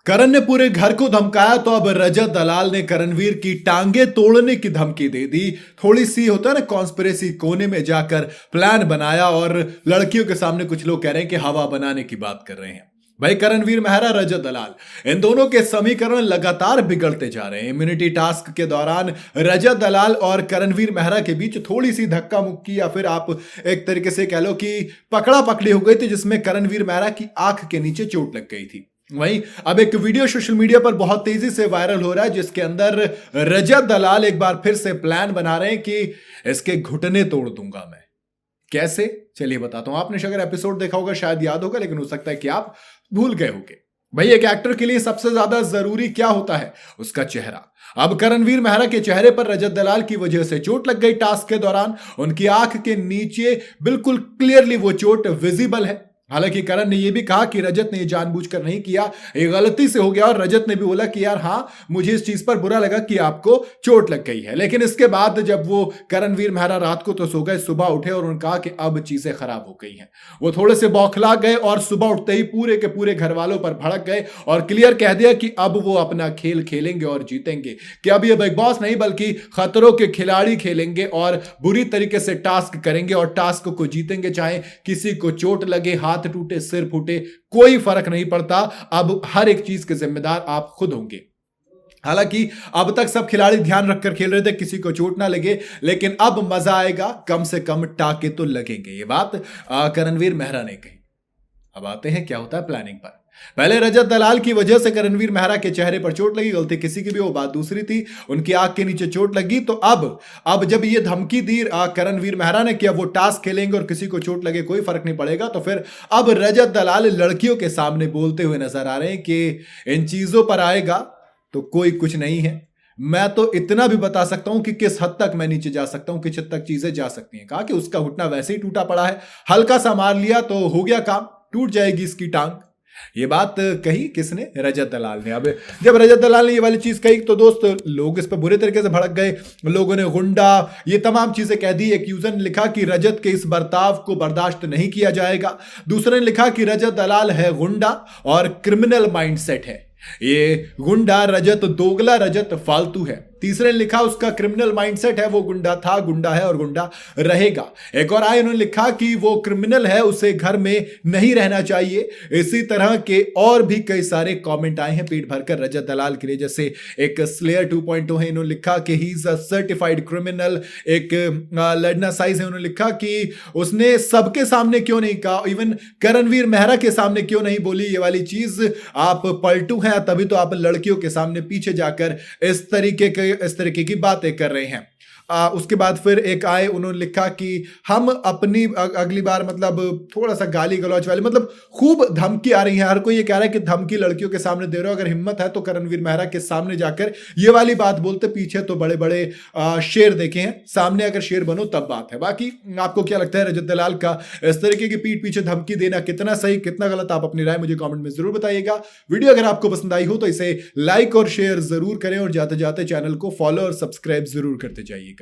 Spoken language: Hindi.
करण ने पूरे घर को धमकाया तो अब रजत दलाल ने करणवीर की टांगे तोड़ने की धमकी दे दी। थोड़ी सी होता है ना कॉन्स्पिरेसी, कोने में जाकर प्लान बनाया और लड़कियों के सामने कुछ लोग कह रहे हैं कि हवा बनाने की बात कर रहे हैं। भाई करणवीर मेहरा, रजत दलाल, इन दोनों के समीकरण लगातार बिगड़ते जा रहे हैं। इम्यूनिटी टास्क के दौरान रजत दलाल और करणवीर मेहरा के बीच थोड़ी सी धक्का मुक्की या फिर आप एक तरीके से कह लो कि पकड़ा पकड़ी हो गई थी, जिसमें करणवीर मेहरा की आंख के नीचे चोट लग गई थी। वहीं अब एक वीडियो सोशल मीडिया पर बहुत तेजी से वायरल हो रहा है, जिसके अंदर रजत दलाल एक बार फिर से प्लान बना रहे हैं कि इसके घुटने तोड़ दूंगा मैं। कैसे, चलिए बताता हूं। आपने अगर एपिसोड देखा होगा शायद याद होगा, लेकिन हो सकता है कि आप भूल गए होंगे। भाई एक एक्टर के लिए सबसे ज्यादा जरूरी क्या होता है? उसका चेहरा। अब करणवीर मेहरा के चेहरे पर रजत दलाल की वजह से चोट लग गई टास्क के दौरान। उनकी आंख के नीचे बिल्कुल क्लियरली वो चोट विजिबल है। हालांकि करण ने यह भी कहा कि रजत ने यह जानबूझकर नहीं किया, ये गलती से हो गया। और रजत ने भी बोला कि यार हाँ, मुझे इस चीज पर बुरा लगा कि आपको चोट लग गई है। लेकिन इसके बाद जब वो करणवीर मेहरा रात को तो सो गए, सुबह उठे और उन्होंने कहा कि अब चीजें खराब हो गई हैं। वो थोड़े से बौखला गए और सुबह उठते ही पूरे के पूरे घर वालों पर भड़क गए और क्लियर कह दिया कि अब वो अपना खेल खेलेंगे और जीतेंगे, कि अब ये बिग बॉस नहीं बल्कि खतरों के खिलाड़ी खेलेंगे और बुरी तरीके से टास्क करेंगे और टास्क को जीतेंगे। चाहे किसी को चोट लगे, हाथ टूटे, सिर फूटे, कोई फर्क नहीं पड़ता। अब हर एक चीज के जिम्मेदार आप खुद होंगे। हालांकि अब तक सब खिलाड़ी ध्यान रखकर खेल रहे थे किसी को चोट ना लगे, लेकिन अब मजा आएगा, कम से कम टाके तो लगेंगे। ये बात करणवीर मेहरा ने कही। अब आते हैं क्या होता है प्लानिंग पर। पहले रजत दलाल की वजह से करणवीर मेहरा के चेहरे पर चोट लगी, गलती किसी की भी वो बात दूसरी थी। उनकी आंख के नीचे चोट लगी तो अब जब ये धमकी दी करणवीर मेहरा ने कि अब वो टास्क खेलेंगे और किसी को चोट लगे कोई फर्क नहीं पड़ेगा, तो फिर अब रजत दलाल लड़कियों के सामने बोलते हुए नजर आ रहे हैं कि इन चीजों पर आएगा तो कोई कुछ नहीं है। मैं तो इतना भी बता सकता हूं कि किस हद तक मैं नीचे जा सकता हूं, किस हद तक चीजें जा सकती हैं। कहा कि उसका घुटना वैसे ही टूटा पड़ा है, हल्का सा मार लिया तो हो गया काम, टूट जाएगी इसकी टांग। ये बात कही किसने? रजत दलाल ने। अब जब रजत दलाल ने ये वाली चीज कही तो दोस्त लोग इस पर बुरे तरीके से भड़क गए। लोगों ने गुंडा, ये तमाम चीजें कह दी। एक यूजर ने लिखा कि रजत के इस बर्ताव को बर्दाश्त नहीं किया जाएगा। दूसरे ने लिखा कि रजत दलाल है गुंडा और क्रिमिनल माइंडसेट है। ये गुंडा रजत, दोगला रजत फालतू है। तीसरे ने लिखा उसका क्रिमिनल माइंडसेट है, वो गुंडा था, गुंडा है और गुंडा रहेगा। एक और आए उन्होंने लिखा कि वो क्रिमिनल है, उसे घर में नहीं रहना चाहिए। इसी तरह के और भी कई सारे कमेंट आए हैं पेट भरकर रजत दलाल के लिए। जैसे एक स्लेयर 2.0 है, इन्होंने लिखा कि he is a certified criminal. एक लड़ना साइज है, उन्होंने लिखा कि उसने सबके सामने क्यों नहीं कहा, इवन करणवीर मेहरा के सामने क्यों नहीं बोली ये वाली चीज। आप पलटू हैं तभी तो आप लड़कियों के सामने पीछे जाकर इस तरीके की बातें कर रहे हैं। उसके बाद फिर एक आए, उन्होंने लिखा कि हम अपनी अगली बार, मतलब थोड़ा सा गाली गलौच वाली, मतलब खूब धमकी आ रही है। हर कोई ये कह रहा है कि धमकी लड़कियों के सामने दे रहे हो, अगर हिम्मत है तो करणवीर मेहरा के सामने जाकर ये वाली बात बोलते। पीछे तो बड़े बड़े शेर देखे हैं, सामने अगर शेर बनो तब बात है। बाकी आपको क्या लगता है रजत दलाल का इस तरीके की पीठ पीछे धमकी देना कितना सही, कितना गलत? आप अपनी राय मुझे कॉमेंट में जरूर बताइएगा। वीडियो अगर आपको पसंद आई हो तो इसे लाइक और शेयर जरूर करें और जाते जाते चैनल को फॉलो और सब्सक्राइब जरूर करते जाइए।